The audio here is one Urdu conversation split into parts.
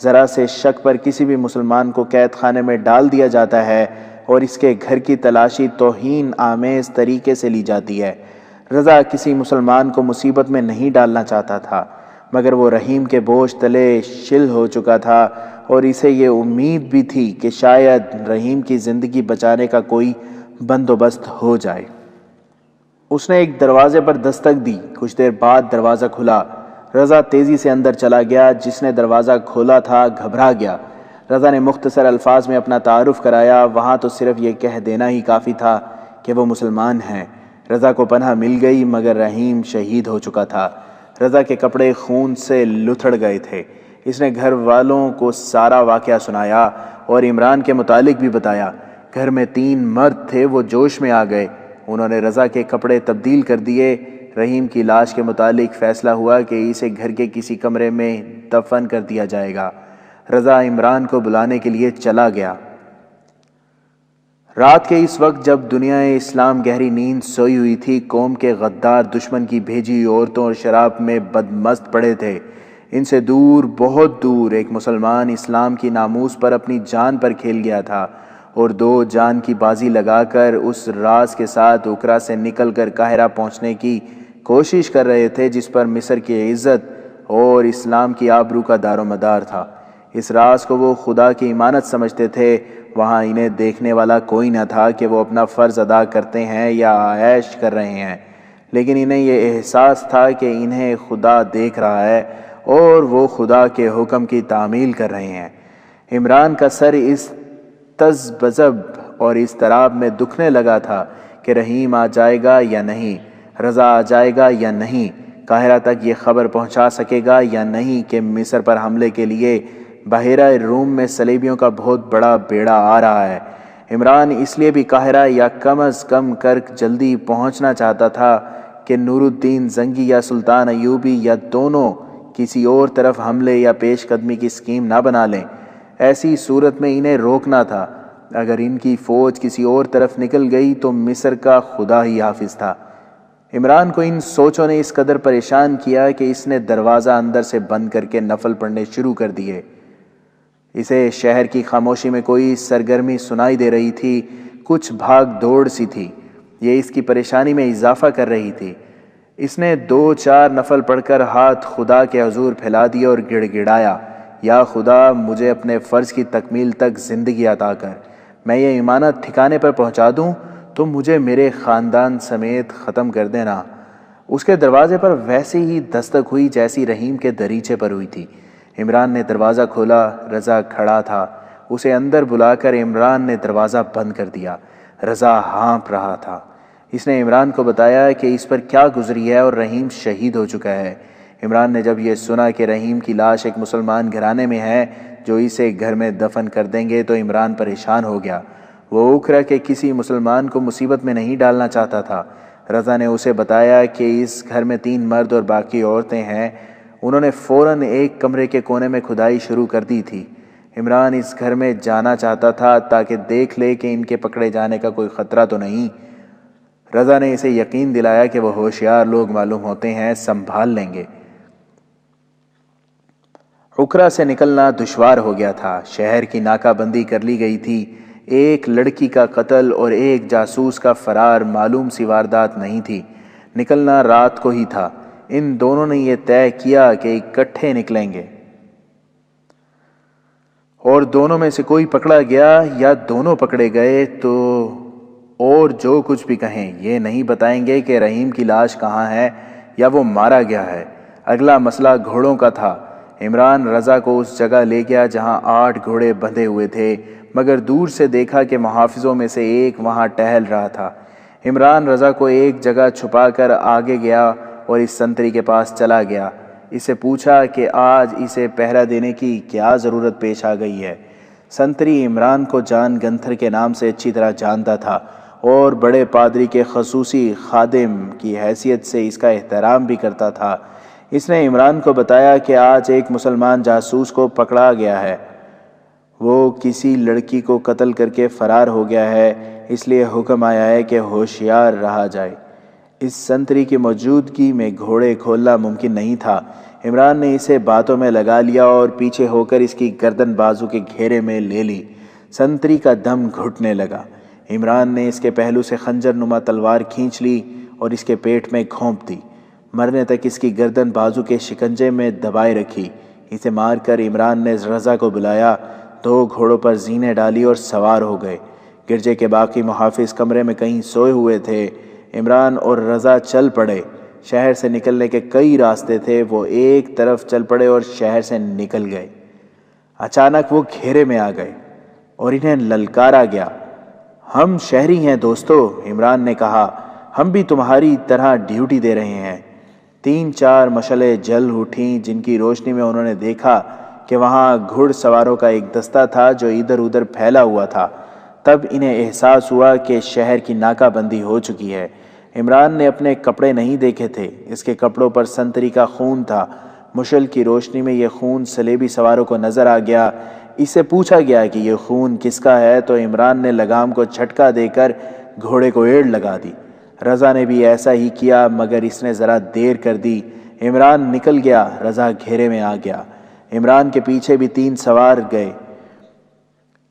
ذرا سے شک پر کسی بھی مسلمان کو قید خانے میں ڈال دیا جاتا ہے اور اس کے گھر کی تلاشی توہین آمیز طریقے سے لی جاتی ہے۔ رضا کسی مسلمان کو مصیبت میں نہیں ڈالنا چاہتا تھا، مگر وہ رحیم کے بوجھ تلے شل ہو چکا تھا اور اسے یہ امید بھی تھی کہ شاید رحیم کی زندگی بچانے کا کوئی بندوبست ہو جائے۔ اس نے ایک دروازے پر دستک دی۔ کچھ دیر بعد دروازہ کھلا۔ رضا تیزی سے اندر چلا گیا۔ جس نے دروازہ کھولا تھا گھبرا گیا۔ رضا نے مختصر الفاظ میں اپنا تعارف کرایا۔ وہاں تو صرف یہ کہہ دینا ہی کافی تھا کہ وہ مسلمان ہیں۔ رضا کو پناہ مل گئی، مگر رحیم شہید ہو چکا تھا۔ رضا کے کپڑے خون سے لتھڑ گئے تھے۔ اس نے گھر والوں کو سارا واقعہ سنایا اور عمران کے متعلق بھی بتایا۔ گھر میں 3 مرد تھے، وہ جوش میں آ گئے۔ انہوں نے رضا کے کپڑے تبدیل کر دیے۔ رحیم کی لاش کے متعلق فیصلہ ہوا کہ اسے گھر کے کسی کمرے میں دفن کر دیا جائے گا۔ رضا عمران کو بلانے کے لیے چلا گیا۔ رات کے اس وقت جب دنیا اسلام گہری نیند سوئی ہوئی تھی، قوم کے غدار دشمن کی بھیجی عورتوں اور شراب میں بدمست پڑے تھے۔ ان سے دور، بہت دور، ایک مسلمان اسلام کی ناموس پر اپنی جان پر کھیل گیا تھا اور 2 جان کی بازی لگا کر اس راز کے ساتھ اکرا سے نکل کر قاہرہ پہنچنے کی کوشش کر رہے تھے جس پر مصر کی عزت اور اسلام کی آبرو کا دار و مدار تھا۔ اس راز کو وہ خدا کی امانت سمجھتے تھے۔ وہاں انہیں دیکھنے والا کوئی نہ تھا کہ وہ اپنا فرض ادا کرتے ہیں یا عیش کر رہے ہیں، لیکن انہیں یہ احساس تھا کہ انہیں خدا دیکھ رہا ہے اور وہ خدا کے حکم کی تعمیل کر رہے ہیں۔ عمران کا سر اس تذبذب اور اضطراب میں دکھنے لگا تھا کہ رحیم آ جائے گا یا نہیں، رضا آ جائے گا یا نہیں، قاہرہ تک یہ خبر پہنچا سکے گا یا نہیں کہ مصر پر حملے کے لیے بحیرہ روم میں صلیبیوں کا بہت بڑا بیڑا آ رہا ہے۔ عمران اس لیے بھی قاہرہ یا کم از کم کرک جلدی پہنچنا چاہتا تھا کہ نور الدین زنگی یا سلطان ایوبی یا دونوں کسی اور طرف حملے یا پیش قدمی کی اسکیم نہ بنا لیں۔ ایسی صورت میں انہیں روکنا تھا۔ اگر ان کی فوج کسی اور طرف نکل گئی تو مصر کا خدا ہی حافظ تھا۔ عمران کو ان سوچوں نے اس قدر پریشان کیا کہ اس نے دروازہ اندر سے بند کر کے نفل پڑھنے شروع کر دیے۔ اسے شہر کی خاموشی میں کوئی سرگرمی سنائی دے رہی تھی، کچھ بھاگ دوڑ سی تھی۔ یہ اس کی پریشانی میں اضافہ کر رہی تھی۔ اس نے 2-4 نفل پڑھ کر ہاتھ خدا کے حضور پھیلا دیے اور گڑ گڑایا، یا خدا مجھے اپنے فرض کی تکمیل تک زندگی عطا کر۔ میں یہ امانت ٹھکانے پر پہنچا دوں تو مجھے میرے خاندان سمیت ختم کر دینا۔ اس کے دروازے پر ویسی ہی دستک ہوئی جیسی رحیم کے دریچے پر ہوئی تھی۔ عمران نے دروازہ کھولا۔ رضا کھڑا تھا۔ اسے اندر بلا کر عمران نے دروازہ بند کر دیا۔ رضا ہانپ رہا تھا۔ اس نے عمران کو بتایا کہ اس پر کیا گزری ہے اور رحیم شہید ہو چکا ہے۔ عمران نے جب یہ سنا کہ رحیم کی لاش ایک مسلمان گھرانے میں ہے جو اسے گھر میں دفن کر دیں گے تو عمران پریشان ہو گیا۔ وہ اکرا کہ کسی مسلمان کو مصیبت میں نہیں ڈالنا چاہتا تھا۔ رضا نے اسے بتایا کہ اس گھر میں 3 مرد اور باقی عورتیں ہیں۔ انہوں نے فوراً ایک کمرے کے کونے میں کھدائی شروع کر دی تھی۔ عمران اس گھر میں جانا چاہتا تھا تاکہ دیکھ لے کہ ان کے پکڑے جانے کا کوئی خطرہ تو نہیں۔ رضا نے اسے یقین دلایا کہ وہ ہوشیار لوگ معلوم ہوتے ہیں، سنبھال لیں گے۔ اکرا سے نکلنا دشوار ہو گیا تھا۔ شہر کی ناکہ بندی کر لی گئی تھی۔ ایک لڑکی کا قتل اور ایک جاسوس کا فرار معلوم سی واردات نہیں تھی۔ نکلنا رات کو ہی تھا۔ ان دونوں نے یہ طے کیا کہ اکٹھے نکلیں گے، اور دونوں میں سے کوئی پکڑا گیا یا دونوں پکڑے گئے تو اور جو کچھ بھی کہیں یہ نہیں بتائیں گے کہ رحیم کی لاش کہاں ہے یا وہ مارا گیا ہے۔ اگلا مسئلہ گھوڑوں کا تھا۔ عمران رضا کو اس جگہ لے گیا جہاں 8 گھوڑے بندھے ہوئے تھے، مگر دور سے دیکھا کہ محافظوں میں سے ایک وہاں ٹہل رہا تھا۔ عمران رضا کو ایک جگہ چھپا کر آگے گیا اور اس سنتری کے پاس چلا گیا۔ اسے پوچھا کہ آج اسے پہرا دینے کی کیا ضرورت پیش آ گئی ہے۔ سنتری عمران کو جان گنتھر کے نام سے اچھی طرح جانتا تھا اور بڑے پادری کے خصوصی خادم کی حیثیت سے اس کا احترام بھی کرتا تھا۔ اس نے عمران کو بتایا کہ آج ایک مسلمان جاسوس کو پکڑا گیا ہے۔ وہ کسی لڑکی کو قتل کر کے فرار ہو گیا ہے، اس لیے حکم آیا ہے کہ ہوشیار رہا جائے۔ اس سنتری کی موجودگی میں گھوڑے کھولنا ممکن نہیں تھا۔ عمران نے اسے باتوں میں لگا لیا اور پیچھے ہو کر اس کی گردن بازو کے گھیرے میں لے لی۔ سنتری کا دم گھٹنے لگا۔ عمران نے اس کے پہلو سے خنجر نما تلوار کھینچ لی اور اس کے پیٹ میں گھونپ دی۔ مرنے تک اس کی گردن بازو کے شکنجے میں دبائے رکھی۔ اسے مار کر عمران نے رضا کو بلایا، 2 گھوڑوں پر زینے ڈالی اور سوار ہو گئے۔ گرجے کے باقی محافظ کمرے میں کہیں سوئے ہوئے تھے۔ عمران اور رضا چل پڑے۔ شہر سے نکلنے کے کئی راستے تھے، وہ ایک طرف چل پڑے اور شہر سے نکل گئے۔ اچانک وہ گھیرے میں آ گئے اور انہیں للکارا گیا۔ ہم شہری ہیں دوستو، عمران نے کہا، ہم بھی تمہاری طرح ڈیوٹی دے رہے ہیں۔ 3-4 مشعلیں جل اٹھیں جن کی روشنی میں انہوں نے دیکھا کہ وہاں گھڑ سواروں کا ایک دستہ تھا جو ادھر ادھر پھیلا ہوا تھا۔ تب انہیں احساس ہوا کہ شہر کی ناکہ بندی ہو چکی ہے۔ عمران نے اپنے کپڑے نہیں دیکھے تھے، اس کے کپڑوں پر سنتری کا خون تھا۔ مشعل کی روشنی میں یہ خون صلیبی سواروں کو نظر آ گیا۔ اس سے پوچھا گیا کہ یہ خون کس کا ہے تو عمران نے لگام کو جھٹکا دے کر گھوڑے کو ایڑ لگا دی۔ رضا نے بھی ایسا ہی کیا مگر اس نے ذرا دیر کر دی۔ عمران نکل گیا، رضا گھیرے میں آ گیا۔ عمران کے پیچھے بھی 3 سوار گئے۔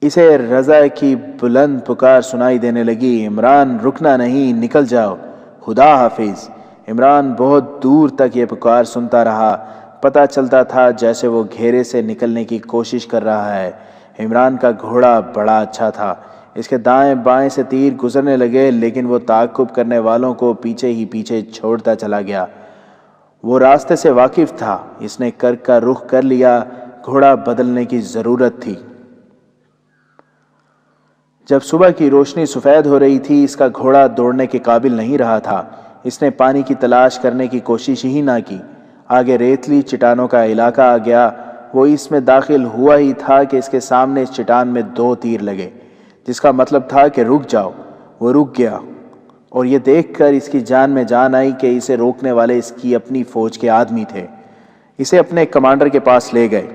اسے رضا کی بلند پکار سنائی دینے لگی، عمران رکنا نہیں، نکل جاؤ، خدا حافظ۔ عمران بہت دور تک یہ پکار سنتا رہا۔ پتہ چلتا تھا جیسے وہ گھیرے سے نکلنے کی کوشش کر رہا ہے۔ عمران کا گھوڑا بڑا اچھا تھا۔ اس کے دائیں بائیں سے تیر گزرنے لگے لیکن وہ تعاقب کرنے والوں کو پیچھے ہی پیچھے چھوڑتا چلا گیا۔ وہ راستے سے واقف تھا، اس نے کرک کا رخ کر لیا، گھوڑا بدلنے کی ضرورت تھی۔ جب صبح کی روشنی سفید ہو رہی تھی اس کا گھوڑا دوڑنے کے قابل نہیں رہا تھا۔ اس نے پانی کی تلاش کرنے کی کوشش ہی نہ کی۔ آگے ریتلی چٹانوں کا علاقہ آ گیا۔ وہ اس میں داخل ہوا ہی تھا کہ اس کے سامنے اس چٹان میں 2 تیر لگے، جس کا مطلب تھا کہ رک جاؤ۔ وہ رک گیا اور یہ دیکھ کر اس کی جان میں جان آئی کہ اسے روکنے والے اس کی اپنی فوج کے آدمی تھے۔ اسے اپنے کمانڈر کے پاس لے گئے۔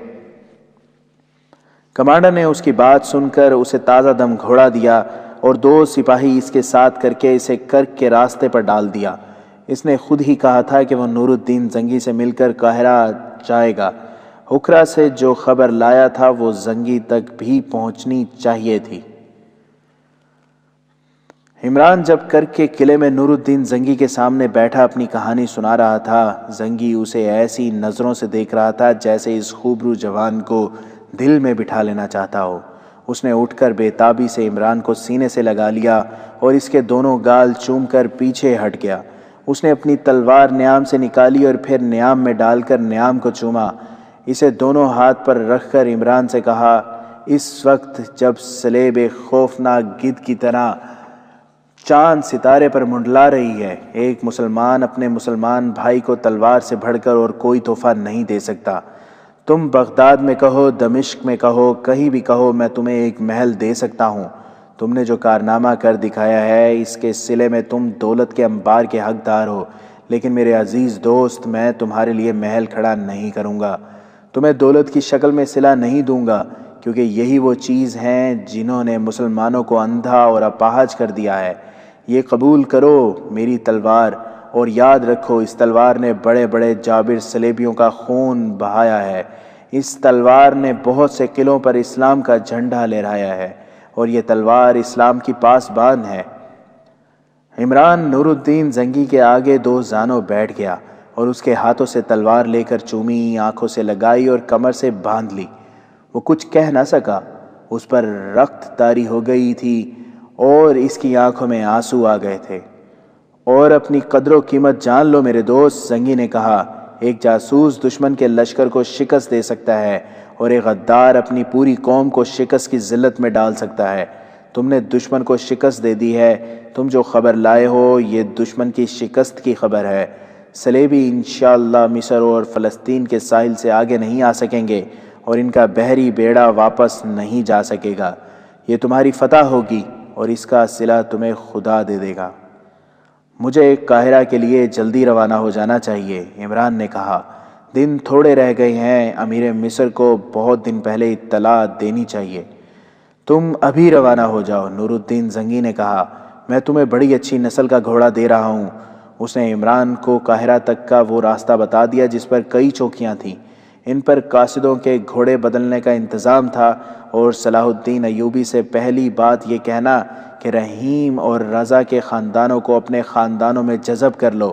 کمانڈر نے اس کی بات سن کر اسے تازہ دم گھوڑا دیا اور 2 سپاہی اس کے ساتھ کر کے اسے کرک کے راستے پر ڈال دیا۔ اس نے خود ہی کہا تھا کہ وہ نور الدین زنگی سے مل کر قاہرہ جائے گا۔ حکرہ سے جو خبر لایا تھا وہ زنگی تک بھی پہنچنی چاہیے تھی۔ عمران جب کرک کے قلعے میں نور الدین زنگی کے سامنے بیٹھا اپنی کہانی سنا رہا تھا، زنگی اسے ایسی نظروں سے دیکھ رہا تھا جیسے اس خوبرو جوان کو دل میں بٹھا لینا چاہتا ہو۔ اس نے اٹھ کر بے تابی سے عمران کو سینے سے لگا لیا اور اس کے دونوں گال چوم کر پیچھے ہٹ گیا۔ اس نے اپنی تلوار نیام سے نکالی اور پھر نیام میں ڈال کر نیام کو چوما۔ اسے دونوں ہاتھ پر رکھ کر عمران سے کہا، اس وقت جب صلیب خوفناک گدھ کی طرح چاند ستارے پر منڈلا رہی ہے، ایک مسلمان اپنے مسلمان بھائی کو تلوار سے بڑھ کر اور کوئی تحفہ نہیں دے سکتا۔ تم بغداد میں کہو، دمشق میں کہو، کہیں بھی کہو، میں تمہیں ایک محل دے سکتا ہوں۔ تم نے جو کارنامہ کر دکھایا ہے اس کے صلے میں تم دولت کے انبار کے حقدار ہو، لیکن میرے عزیز دوست، میں تمہارے لیے محل کھڑا نہیں کروں گا، تمہیں دولت کی شکل میں صلہ نہیں دوں گا، کیونکہ یہی وہ چیز ہیں جنہوں نے مسلمانوں کو اندھا اور اپاہج کر دیا ہے۔ یہ قبول کرو میری تلوار، اور یاد رکھو اس تلوار نے بڑے بڑے جابر صلیبیوں کا خون بہایا ہے۔ اس تلوار نے بہت سے قلعوں پر اسلام کا جھنڈا لہرایا ہے، اور یہ تلوار اسلام کی پاسبان ہے۔ عمران نور الدین زنگی کے آگے 2 زانوں بیٹھ گیا اور اس کے ہاتھوں سے تلوار لے کر چومی، آنکھوں سے لگائی اور کمر سے باندھ لی۔ وہ کچھ کہہ نہ سکا، اس پر رخت طاری ہو گئی تھی اور اس کی آنکھوں میں آنسو آ گئے تھے۔ اور اپنی قدر و قیمت جان لو میرے دوست، زنگی نے کہا، ایک جاسوس دشمن کے لشکر کو شکست دے سکتا ہے اور ایک غدار اپنی پوری قوم کو شکست کی ذلت میں ڈال سکتا ہے۔ تم نے دشمن کو شکست دے دی ہے، تم جو خبر لائے ہو یہ دشمن کی شکست کی خبر ہے۔ صلیبی انشاءاللہ مصر اور فلسطین کے ساحل سے آگے نہیں آ سکیں گے اور ان کا بحری بیڑا واپس نہیں جا سکے گا۔ یہ تمہاری فتح ہوگی اور اس کا صلہ تمہیں خدا دے دے گا۔ مجھے قاہرہ کے لیے جلدی روانہ ہو جانا چاہیے، عمران نے کہا۔ دن تھوڑے رہ گئے ہیں، امیر مصر کو بہت دن پہلے اطلاع دینی چاہیے۔ تم ابھی روانہ ہو جاؤ، نور الدین زنگی نے کہا۔ میں تمہیں بڑی اچھی نسل کا گھوڑا دے رہا ہوں۔ اس نے عمران کو قاہرہ تک کا وہ راستہ بتا دیا جس پر کئی چوکیاں تھیں۔ ان پر قاصدوں کے گھوڑے بدلنے کا انتظام تھا، اور صلاح الدین ایوبی سے پہلی بات یہ کہنا کہ رحیم اور رضا کے خاندانوں کو اپنے خاندانوں میں جذب کر لو،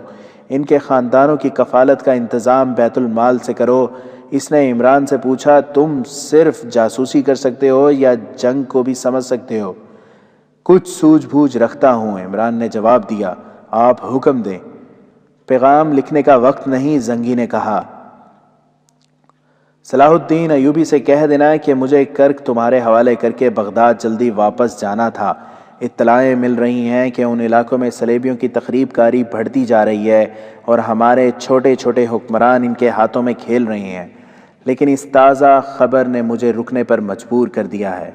ان کے خاندانوں کی کفالت کا انتظام بیت المال سے کرو۔ اس نے عمران سے پوچھا، تم صرف جاسوسی کر سکتے ہو یا جنگ کو بھی سمجھ سکتے ہو؟ کچھ سوجھ بوجھ رکھتا ہوں، عمران نے جواب دیا، آپ حکم دیں۔ پیغام لکھنے کا وقت نہیں، زنگی نے کہا۔ صلاح الدین ایوبی سے کہہ دینا کہ مجھے کرک تمہارے حوالے کر کے بغداد جلدی واپس جانا تھا۔ اطلاعیں مل رہی ہیں کہ ان علاقوں میں صلیبیوں کی تخریب کاری بڑھتی جا رہی ہے اور ہمارے چھوٹے چھوٹے حکمران ان کے ہاتھوں میں کھیل رہے ہیں، لیکن اس تازہ خبر نے مجھے رکنے پر مجبور کر دیا ہے۔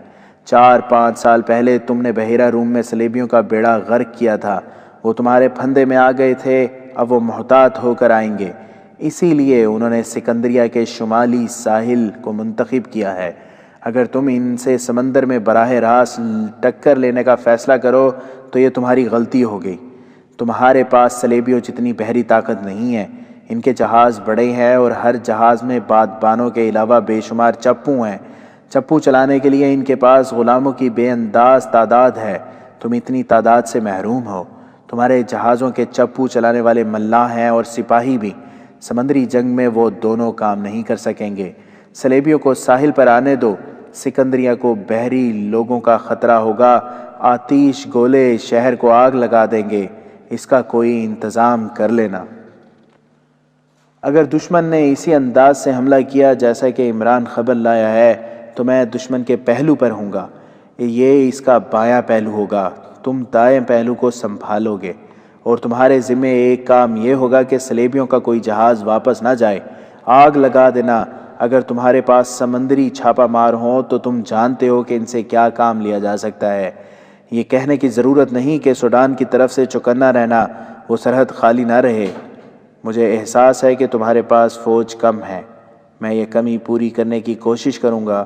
4-5 سال پہلے تم نے بحیرہ روم میں صلیبیوں کا بیڑا غرق کیا تھا، وہ تمہارے پھندے میں آ گئے تھے، اب وہ محتاط ہو کر آئیں گے، اسی لیے انہوں نے سکندریہ کے شمالی ساحل کو منتخب کیا ہے۔ اگر تم ان سے سمندر میں براہ راست ٹکر لینے کا فیصلہ کرو تو یہ تمہاری غلطی ہوگی۔ تمہارے پاس صلیبیوں جتنی بحری طاقت نہیں ہے، ان کے جہاز بڑے ہیں اور ہر جہاز میں بادبانوں کے علاوہ بے شمار چپو ہیں۔ چپو چلانے کے لیے ان کے پاس غلاموں کی بے انداز تعداد ہے، تم اتنی تعداد سے محروم ہو۔ تمہارے جہازوں کے چپو چلانے والے ملاح ہیں اور سپاہی بھی، سمندری جنگ میں وہ دونوں کام نہیں کر سکیں گے۔ صلیبیوں کو ساحل پر آنے دو، سکندریہ کو بحری لوگوں کا خطرہ ہوگا، آتش گولے شہر کو آگ لگا دیں گے، اس کا کوئی انتظام کر لینا۔ اگر دشمن نے اسی انداز سے حملہ کیا جیسا کہ عمران خبر لایا ہے تو میں دشمن کے پہلو پر ہوں گا، یہ اس کا بایاں پہلو ہوگا، تم دائیں پہلو کو سنبھالو گے، اور تمہارے ذمہ ایک کام یہ ہوگا کہ صلیبیوں کا کوئی جہاز واپس نہ جائے، آگ لگا دینا۔ اگر تمہارے پاس سمندری چھاپا مار ہوں تو تم جانتے ہو کہ ان سے کیا کام لیا جا سکتا ہے۔ یہ کہنے کی ضرورت نہیں کہ سوڈان کی طرف سے چوکنا رہنا، وہ سرحد خالی نہ رہے۔ مجھے احساس ہے کہ تمہارے پاس فوج کم ہے، میں یہ کمی پوری کرنے کی کوشش کروں گا۔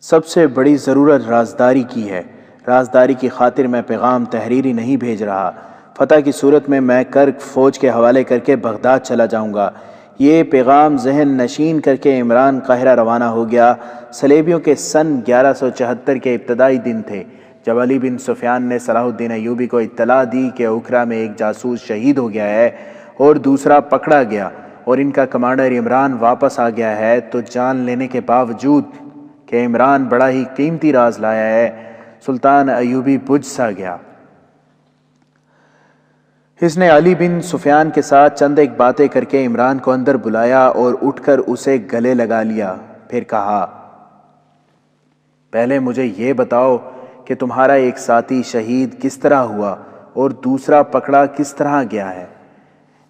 سب سے بڑی ضرورت رازداری کی ہے، رازداری کی خاطر میں پیغام تحریری نہیں بھیج رہا۔ فتح کی صورت میں میں کرک فوج کے حوالے کر کے بغداد چلا جاؤں گا۔ یہ پیغام ذہن نشین کر کے عمران قاہرہ روانہ ہو گیا۔ صلیبیوں کے سن 1174 کے ابتدائی دن تھے جب علی بن سفیان نے صلاح الدین ایوبی کو اطلاع دی کہ اوکھرا میں ایک جاسوس شہید ہو گیا ہے اور دوسرا پکڑا گیا اور ان کا کمانڈر عمران واپس آ گیا ہے، تو جان لینے کے باوجود کہ عمران بڑا ہی قیمتی راز لایا ہے، سلطان ایوبی بجھ سا گیا۔ اس نے علی بن سفیان کے ساتھ چند ایک باتیں کر کے عمران کو اندر بلایا اور اٹھ کر اسے گلے لگا لیا، پھر کہا، پہلے مجھے یہ بتاؤ کہ تمہارا ایک ساتھی شہید کس طرح ہوا اور دوسرا پکڑا کس طرح گیا ہے؟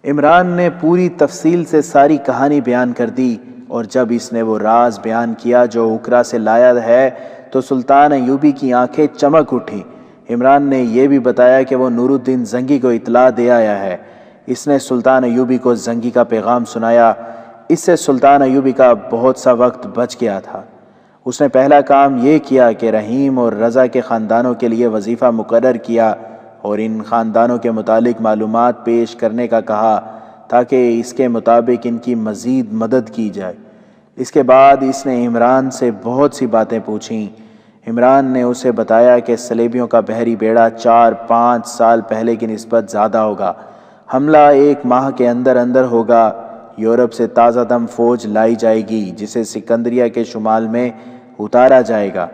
عمران نے پوری تفصیل سے ساری کہانی بیان کر دی، اور جب اس نے وہ راز بیان کیا جو اوکھرا سے لایا ہے تو سلطان ایوبی کی آنکھیں چمک اٹھی۔ عمران نے یہ بھی بتایا کہ وہ نور الدین زنگی کو اطلاع دے آیا ہے۔ اس نے سلطان ایوبی کو زنگی کا پیغام سنایا۔ اس سے سلطان ایوبی کا بہت سا وقت بچ گیا تھا۔ اس نے پہلا کام یہ کیا کہ رحیم اور رضا کے خاندانوں کے لیے وظیفہ مقرر کیا اور ان خاندانوں کے متعلق معلومات پیش کرنے کا کہا تاکہ اس کے مطابق ان کی مزید مدد کی جائے۔ اس کے بعد اس نے عمران سے بہت سی باتیں پوچھیں۔ عمران نے اسے بتایا کہ صلیبیوں کا بحری بیڑا 4-5 سال پہلے کی نسبت زیادہ ہوگا، حملہ 1 ماہ کے اندر اندر ہوگا، یورپ سے تازہ دم فوج لائی جائے گی جسے سکندریہ کے شمال میں اتارا جائے گا،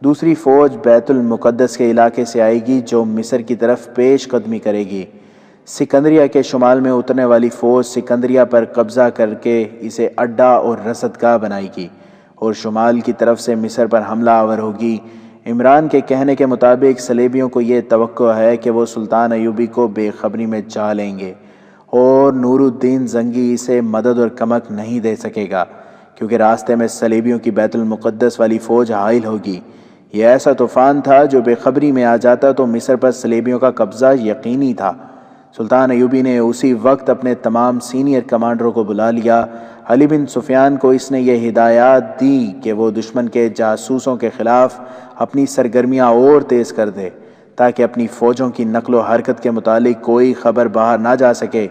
دوسری فوج بیت المقدس کے علاقے سے آئے گی جو مصر کی طرف پیش قدمی کرے گی، سکندریہ کے شمال میں اترنے والی فوج سکندریہ پر قبضہ کر کے اسے اڈا اور رصدگاہ بنائے گی اور شمال کی طرف سے مصر پر حملہ آور ہوگی۔ عمران کے کہنے کے مطابق صلیبیوں کو یہ توقع ہے کہ وہ سلطان ایوبی کو بے خبری میں جا لیں گے اور نور الدین زنگی اسے مدد اور کمک نہیں دے سکے گا کیونکہ راستے میں صلیبیوں کی بیت المقدس والی فوج حائل ہوگی۔ یہ ایسا طوفان تھا جو بے خبری میں آ جاتا تو مصر پر صلیبیوں کا قبضہ یقینی تھا۔ سلطان ایوبی نے اسی وقت اپنے تمام سینئر کمانڈروں کو بلا لیا۔ علی بن سفیان کو اس نے یہ ہدایات دی کہ وہ دشمن کے جاسوسوں کے خلاف اپنی سرگرمیاں اور تیز کر دے تاکہ اپنی فوجوں کی نقل و حرکت کے متعلق کوئی خبر باہر نہ جا سکے۔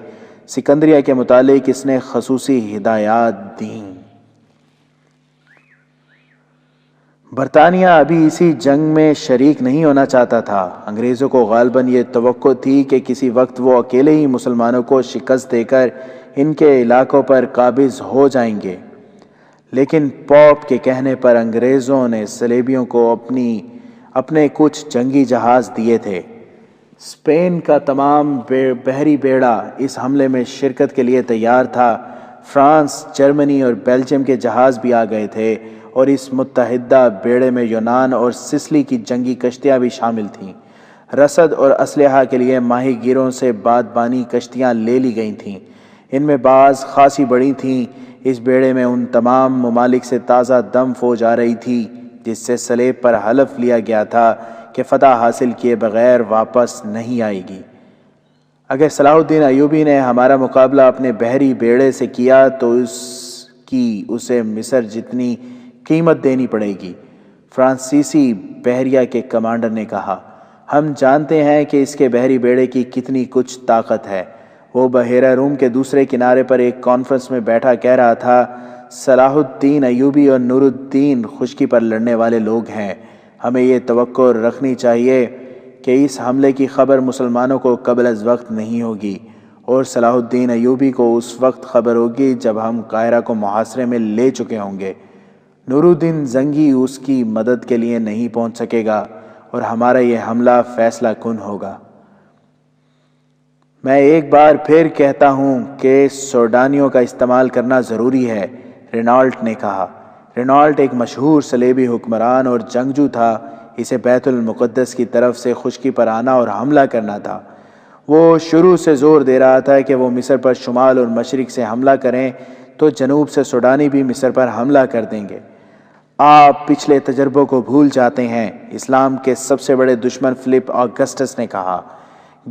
سکندریہ کے متعلق اس نے خصوصی ہدایات دیں۔ برطانیہ ابھی اسی جنگ میں شریک نہیں ہونا چاہتا تھا۔ انگریزوں کو غالباً یہ توقع تھی کہ کسی وقت وہ اکیلے ہی مسلمانوں کو شکست دے کر ان کے علاقوں پر قابض ہو جائیں گے، لیکن پوپ کے کہنے پر انگریزوں نے صلیبیوں کو اپنے کچھ جنگی جہاز دیے تھے۔ اسپین کا تمام بحری بیڑا اس حملے میں شرکت کے لیے تیار تھا۔ فرانس، جرمنی اور بیلجیم کے جہاز بھی آ گئے تھے، اور اس متحدہ بیڑے میں یونان اور سسلی کی جنگی کشتیاں بھی شامل تھیں۔ رسد اور اسلحہ کے لیے ماہی گیروں سے بادبانی کشتیاں لے لی گئی تھیں، ان میں بعض خاصی بڑی تھیں۔ اس بیڑے میں ان تمام ممالک سے تازہ دم فوج آ رہی تھی جس سے صلیب پر حلف لیا گیا تھا کہ فتح حاصل کیے بغیر واپس نہیں آئے گی۔ اگر صلاح الدین ایوبی نے ہمارا مقابلہ اپنے بحری بیڑے سے کیا تو اسے مصر جتنی قیمت دینی پڑے گی، فرانسیسی بحریہ کے کمانڈر نے کہا۔ ہم جانتے ہیں کہ اس کے بحری بیڑے کی کتنی کچھ طاقت ہے۔ وہ بحیرہ روم کے دوسرے کنارے پر ایک کانفرنس میں بیٹھا کہہ رہا تھا، صلاح الدین ایوبی اور نور الدین خشکی پر لڑنے والے لوگ ہیں۔ ہمیں یہ توقع رکھنی چاہیے کہ اس حملے کی خبر مسلمانوں کو قبل از وقت نہیں ہوگی، اور صلاح الدین ایوبی کو اس وقت خبر ہوگی جب ہم قاہرہ کو محاصرے میں لے چکے ہوں گے۔ نور الدین زنگی اس کی مدد کے لیے نہیں پہنچ سکے گا، اور ہمارا یہ حملہ فیصلہ کن ہوگا۔ میں ایک بار پھر کہتا ہوں کہ سوڈانیوں کا استعمال کرنا ضروری ہے، رینالٹ نے کہا۔ رینالٹ ایک مشہور صلیبی حکمران اور جنگجو تھا۔ اسے بیت المقدس کی طرف سے خشکی پر آنا اور حملہ کرنا تھا۔ وہ شروع سے زور دے رہا تھا کہ وہ مصر پر شمال اور مشرق سے حملہ کریں تو جنوب سے سوڈانی بھی مصر پر حملہ کر دیں گے۔ آپ پچھلے تجربوں کو بھول جاتے ہیں، اسلام کے سب سے بڑے دشمن فلپ آگسٹس نے کہا۔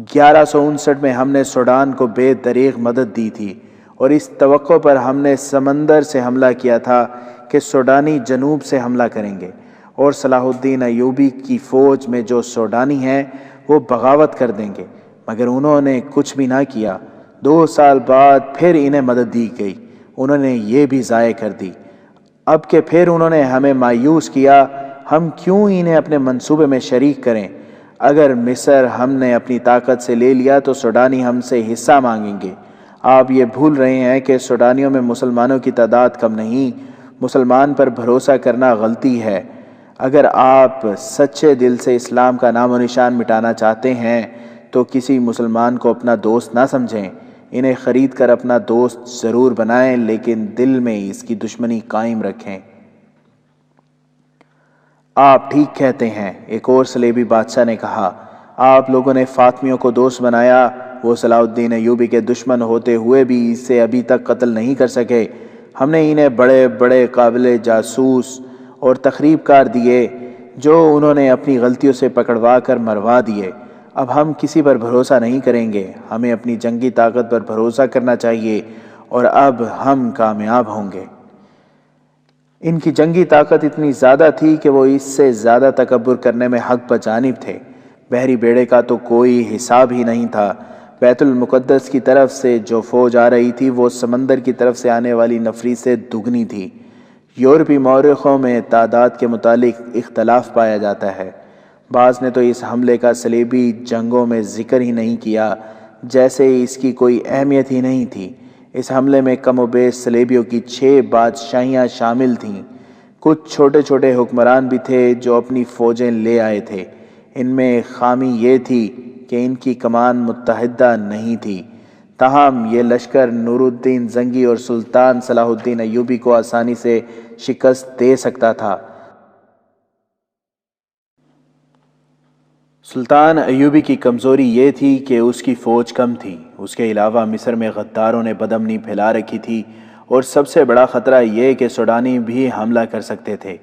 1159 میں ہم نے سوڈان کو بے دریغ مدد دی تھی، اور اس توقع پر ہم نے سمندر سے حملہ کیا تھا کہ سوڈانی جنوب سے حملہ کریں گے، اور صلاح الدین ایوبی کی فوج میں جو سوڈانی ہیں وہ بغاوت کر دیں گے، مگر انہوں نے کچھ بھی نہ کیا۔ 2 سال بعد پھر انہیں مدد دی گئی، انہوں نے یہ بھی ضائع کر دی۔ اب کہ پھر انہوں نے ہمیں مایوس کیا، ہم کیوں انہیں اپنے منصوبے میں شریک کریں؟ اگر مصر ہم نے اپنی طاقت سے لے لیا تو سوڈانی ہم سے حصہ مانگیں گے۔ آپ یہ بھول رہے ہیں کہ سوڈانیوں میں مسلمانوں کی تعداد کم نہیں۔ مسلمان پر بھروسہ کرنا غلطی ہے۔ اگر آپ سچے دل سے اسلام کا نام و نشان مٹانا چاہتے ہیں تو کسی مسلمان کو اپنا دوست نہ سمجھیں۔ انہیں خرید کر اپنا دوست ضرور بنائیں، لیکن دل میں اس کی دشمنی قائم رکھیں۔ آپ ٹھیک کہتے ہیں، ایک اور صلیبی بادشاہ نے کہا۔ آپ لوگوں نے فاطمیوں کو دوست بنایا، وہ صلاح الدین ایوبی کے دشمن ہوتے ہوئے بھی اسے ابھی تک قتل نہیں کر سکے۔ ہم نے انہیں بڑے بڑے قابل جاسوس اور تخریب کار دیے جو انہوں نے اپنی غلطیوں سے پکڑوا کر مروا دیے۔ اب ہم کسی پر بھروسہ نہیں کریں گے، ہمیں اپنی جنگی طاقت پر بھروسہ کرنا چاہیے، اور اب ہم کامیاب ہوں گے۔ ان کی جنگی طاقت اتنی زیادہ تھی کہ وہ اس سے زیادہ تکبر کرنے میں حق بجانب تھے۔ بحری بیڑے کا تو کوئی حساب ہی نہیں تھا۔ بیت المقدس کی طرف سے جو فوج آ رہی تھی وہ سمندر کی طرف سے آنے والی نفری سے دگنی تھی۔ یورپی مورخوں میں تعداد کے متعلق اختلاف پایا جاتا ہے۔ بعض نے تو اس حملے کا صلیبی جنگوں میں ذکر ہی نہیں کیا، جیسے اس کی کوئی اہمیت ہی نہیں تھی۔ اس حملے میں کم و بیش صلیبیوں کی 6 بادشاہیاں شامل تھیں۔ کچھ چھوٹے چھوٹے حکمران بھی تھے جو اپنی فوجیں لے آئے تھے۔ ان میں خامی یہ تھی کہ ان کی کمان متحدہ نہیں تھی۔ تاہم یہ لشکر نور الدین زنگی اور سلطان صلاح الدین ایوبی کو آسانی سے شکست دے سکتا تھا۔ سلطان ایوبی کی کمزوری یہ تھی کہ اس کی فوج کم تھی۔ اس کے علاوہ مصر میں غداروں نے بدامنی پھیلا رکھی تھی، اور سب سے بڑا خطرہ یہ کہ سوڈانی بھی حملہ کر سکتے تھے۔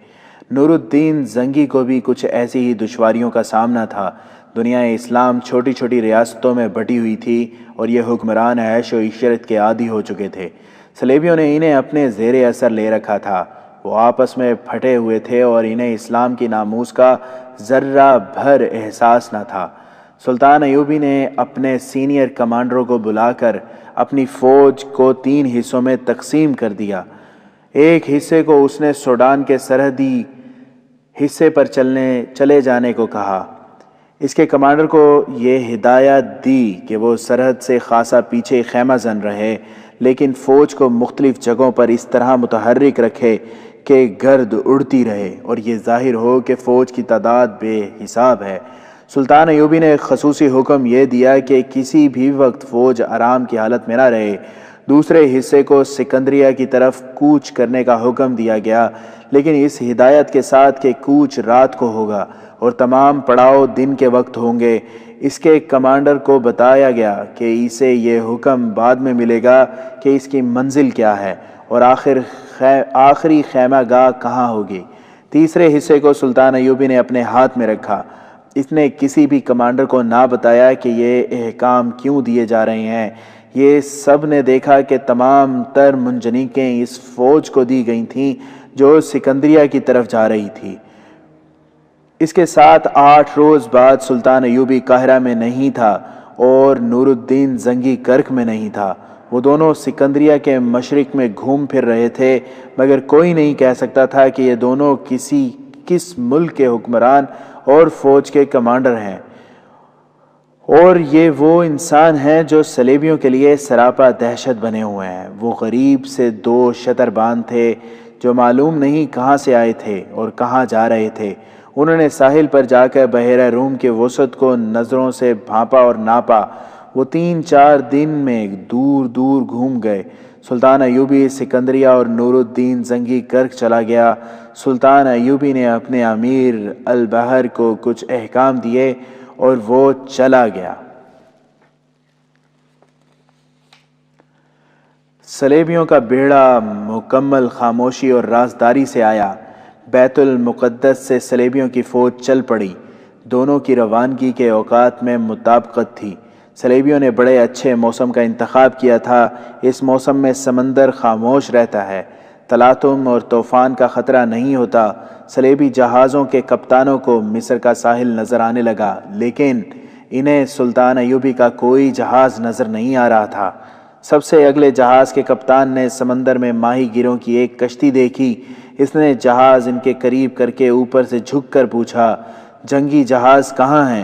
نور الدین زنگی کو بھی کچھ ایسی ہی دشواریوں کا سامنا تھا۔ دنیا اسلام چھوٹی چھوٹی ریاستوں میں بٹی ہوئی تھی، اور یہ حکمران عیش و عشرت کے عادی ہو چکے تھے۔ صلیبیوں نے انہیں اپنے زیر اثر لے رکھا تھا۔ وہ آپس میں پھٹے ہوئے تھے اور انہیں اسلام کی ناموس کا ذرہ بھر احساس نہ تھا۔ سلطان ایوبی نے اپنے سینئر کمانڈروں کو بلا کر اپنی فوج کو 3 حصوں میں تقسیم کر دیا۔ ایک حصے کو اس نے سوڈان کے سرحدی حصے پر چلے جانے کو کہا۔ اس کے کمانڈر کو یہ ہدایت دی کہ وہ سرحد سے خاصا پیچھے خیمہ زن رہے، لیکن فوج کو مختلف جگہوں پر اس طرح متحرک رکھے کہ گرد اڑتی رہے اور یہ ظاہر ہو کہ فوج کی تعداد بے حساب ہے۔ سلطان ایوبی نے خصوصی حکم یہ دیا کہ کسی بھی وقت فوج آرام کی حالت میں نہ رہے۔ دوسرے حصے کو سکندریہ کی طرف کوچ کرنے کا حکم دیا گیا، لیکن اس ہدایت کے ساتھ کہ کوچ رات کو ہوگا اور تمام پڑاؤ دن کے وقت ہوں گے۔ اس کے کمانڈر کو بتایا گیا کہ اسے یہ حکم بعد میں ملے گا کہ اس کی منزل کیا ہے اور آخری خیمہ گاہ کہاں ہوگی۔ تیسرے حصے کو سلطان ایوبی نے اپنے ہاتھ میں رکھا۔ اس نے کسی بھی کمانڈر کو نہ بتایا کہ یہ احکام کیوں دیے جا رہے ہیں۔ یہ سب نے دیکھا کہ تمام تر منجنیقیں اس فوج کو دی گئی تھیں جو سکندریہ کی طرف جا رہی تھی۔ اس کے ساتھ 8 روز بعد سلطان ایوبی قاہرہ میں نہیں تھا اور نور الدین زنگی کرک میں نہیں تھا۔ وہ دونوں سکندریہ کے مشرق میں گھوم پھر رہے تھے، مگر کوئی نہیں کہہ سکتا تھا کہ یہ دونوں کس ملک کے حکمران اور فوج کے کمانڈر ہیں، اور یہ وہ انسان ہیں جو صلیبیوں کے لیے سراپا دہشت بنے ہوئے ہیں۔ وہ غریب سے 2 شتر باندھ تھے جو معلوم نہیں کہاں سے آئے تھے اور کہاں جا رہے تھے۔ انہوں نے ساحل پر جا کر بحیرہ روم کے وسط کو نظروں سے بھانپا اور ناپا۔ وہ 3-4 دن میں دور دور گھوم گئے۔ سلطان ایوبی سکندریہ اور نور الدین زنگی کرک چلا گیا۔ سلطان ایوبی نے اپنے امیر البحر کو کچھ احکام دیے اور وہ چلا گیا۔ صلیبیوں کا بیڑا مکمل خاموشی اور رازداری سے آیا۔ بیت المقدس سے صلیبیوں کی فوج چل پڑی۔ دونوں کی روانگی کے اوقات میں مطابقت تھی۔ صلیبیوں نے بڑے اچھے موسم کا انتخاب کیا تھا۔ اس موسم میں سمندر خاموش رہتا ہے، تلاطم اور طوفان کا خطرہ نہیں ہوتا۔ صلیبی جہازوں کے کپتانوں کو مصر کا ساحل نظر آنے لگا، لیکن انہیں سلطان ایوبی کا کوئی جہاز نظر نہیں آ رہا تھا۔ سب سے اگلے جہاز کے کپتان نے سمندر میں ماہی گیروں کی ایک کشتی دیکھی۔ اس نے جہاز ان کے قریب کر کے اوپر سے جھک کر پوچھا، جنگی جہاز کہاں ہیں؟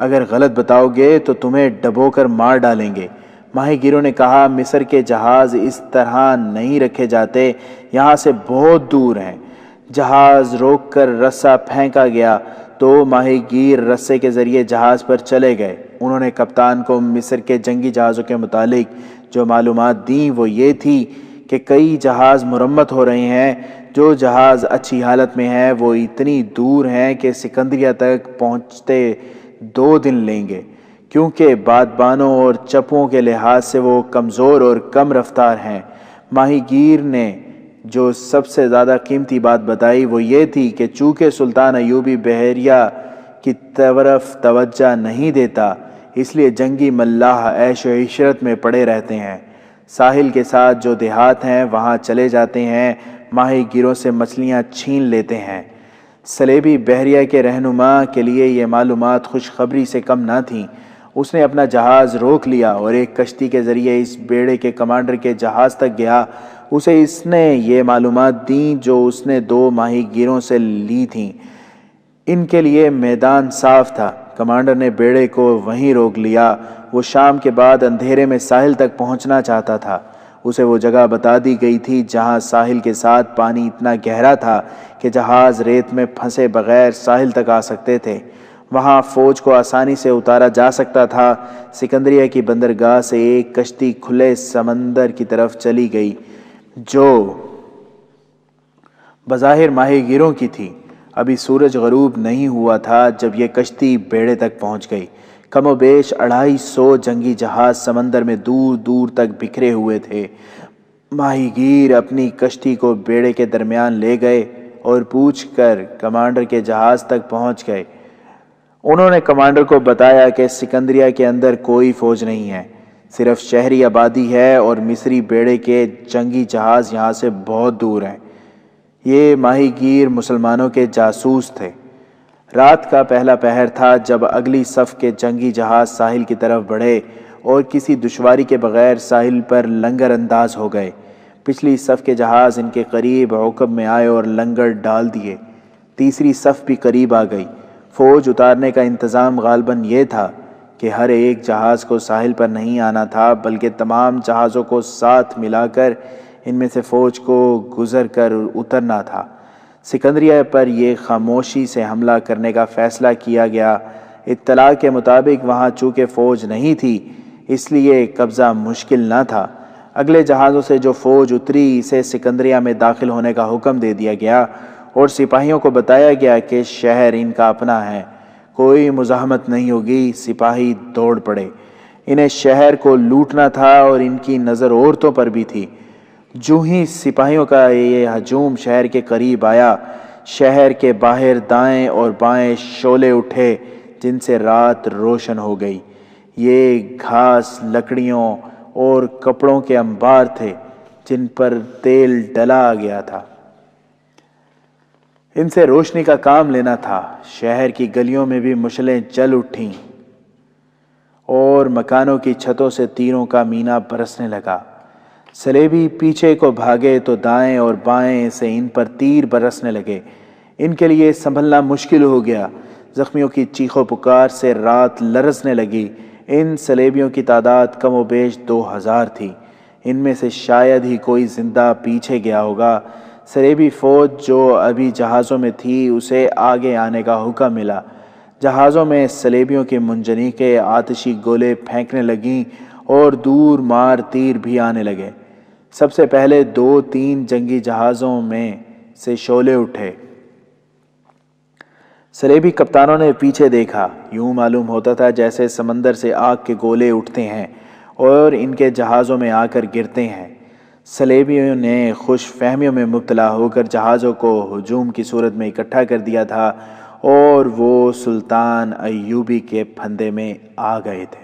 اگر غلط بتاؤ گے تو تمہیں ڈبو کر مار ڈالیں گے۔ ماہی گیروں نے کہا، مصر کے جہاز اس طرح نہیں رکھے جاتے، یہاں سے بہت دور ہیں۔ جہاز روک کر رسہ پھینکا گیا تو ماہی گیر رسے کے ذریعے جہاز پر چلے گئے۔ انہوں نے کپتان کو مصر کے جنگی جہازوں کے متعلق جو معلومات دیں وہ یہ تھی کہ کئی جہاز مرمت ہو رہے ہیں۔ جو جہاز اچھی حالت میں ہیں وہ اتنی دور ہیں کہ سکندریہ تک پہنچتے 2 دن لیں گے، کیونکہ بادبانوں اور چپوں کے لحاظ سے وہ کمزور اور کم رفتار ہیں۔ ماہی گیر نے جو سب سے زیادہ قیمتی بات بتائی وہ یہ تھی کہ چونکہ سلطان ایوبی بحیرہ کی طرف توجہ نہیں دیتا، اس لیے جنگی ملاح عیش و عشرت میں پڑے رہتے ہیں۔ ساحل کے ساتھ جو دیہات ہیں وہاں چلے جاتے ہیں، ماہی گیروں سے مچھلیاں چھین لیتے ہیں۔ صلیبی بحریہ کے رہنما کے لیے یہ معلومات خوشخبری سے کم نہ تھیں۔ اس نے اپنا جہاز روک لیا اور ایک کشتی کے ذریعے اس بیڑے کے کمانڈر کے جہاز تک گیا۔ اسے اس نے یہ معلومات دیں جو اس نے 2 ماہی گیروں سے لی تھیں۔ ان کے لیے میدان صاف تھا۔ کمانڈر نے بیڑے کو وہیں روک لیا۔ وہ شام کے بعد اندھیرے میں ساحل تک پہنچنا چاہتا تھا۔ اسے وہ جگہ بتا دی گئی تھی جہاں ساحل کے ساتھ پانی اتنا گہرا تھا کہ جہاز ریت میں پھنسے بغیر ساحل تک آ سکتے تھے۔ وہاں فوج کو آسانی سے اتارا جا سکتا تھا۔ سکندریہ کی بندرگاہ سے ایک کشتی کھلے سمندر کی طرف چلی گئی جو بظاہر ماہی گیروں کی تھی۔ ابھی سورج غروب نہیں ہوا تھا جب یہ کشتی بیڑے تک پہنچ گئی۔ کم و بیش 250 جنگی جہاز سمندر میں دور دور تک بکھرے ہوئے تھے۔ ماہی گیر اپنی کشتی کو بیڑے کے درمیان لے گئے اور پوچھ کر کمانڈر کے جہاز تک پہنچ گئے۔ انہوں نے کمانڈر کو بتایا کہ سکندریہ کے اندر کوئی فوج نہیں ہے، صرف شہری آبادی ہے اور مصری بیڑے کے جنگی جہاز یہاں سے بہت دور ہیں۔ یہ ماہی گیر مسلمانوں کے جاسوس تھے۔ رات کا پہلا پہر تھا جب اگلی صف کے جنگی جہاز ساحل کی طرف بڑھے اور کسی دشواری کے بغیر ساحل پر لنگر انداز ہو گئے۔ پچھلی صف کے جہاز ان کے قریب عقب میں آئے اور لنگر ڈال دیے۔ تیسری صف بھی قریب آ گئی۔ فوج اتارنے کا انتظام غالباً یہ تھا کہ ہر ایک جہاز کو ساحل پر نہیں آنا تھا، بلکہ تمام جہازوں کو ساتھ ملا کر ان میں سے فوج کو گزر کر اترنا تھا۔ سکندریہ پر یہ خاموشی سے حملہ کرنے کا فیصلہ کیا گیا۔ اطلاع کے مطابق وہاں چونکہ فوج نہیں تھی اس لیے قبضہ مشکل نہ تھا۔ اگلے جہازوں سے جو فوج اتری اسے سکندریہ میں داخل ہونے کا حکم دے دیا گیا اور سپاہیوں کو بتایا گیا کہ شہر ان کا اپنا ہے، کوئی مزاحمت نہیں ہوگی۔ سپاہی دوڑ پڑے۔ انہیں شہر کو لوٹنا تھا اور ان کی نظر عورتوں پر بھی تھی۔ جو ہی سپاہیوں کا یہ ہجوم شہر کے قریب آیا، شہر کے باہر دائیں اور بائیں شعلے اٹھے جن سے رات روشن ہو گئی۔ یہ گھاس، لکڑیوں اور کپڑوں کے انبار تھے جن پر تیل ڈلا گیا تھا۔ ان سے روشنی کا کام لینا تھا۔ شہر کی گلیوں میں بھی مشعلیں جل اٹھیں اور مکانوں کی چھتوں سے تیروں کا مینا برسنے لگا۔ سلیبی پیچھے کو بھاگے تو دائیں اور بائیں سے ان پر تیر برسنے لگے۔ ان کے لیے سنبھلنا مشکل ہو گیا۔ زخمیوں کی چیخ و پکار سے رات لرزنے لگی۔ ان سلیبیوں کی تعداد کم و بیش 2000 تھی۔ ان میں سے شاید ہی کوئی زندہ پیچھے گیا ہوگا۔ سلیبی فوج جو ابھی جہازوں میں تھی اسے آگے آنے کا حکم ملا۔ جہازوں میں سلیبیوں کی منجنیقیں آتشی گولے پھینکنے لگیں اور دور مار تیر بھی آنے لگے۔ سب سے پہلے 2-3 جنگی جہازوں میں سے شعلے اٹھے۔ سلیبی کپتانوں نے پیچھے دیکھا۔ یوں معلوم ہوتا تھا جیسے سمندر سے آگ کے گولے اٹھتے ہیں اور ان کے جہازوں میں آ کر گرتے ہیں۔ سلیبیوں نے خوش فہمیوں میں مبتلا ہو کر جہازوں کو ہجوم کی صورت میں اکٹھا کر دیا تھا اور وہ سلطان ایوبی کے پھندے میں آ گئے تھے۔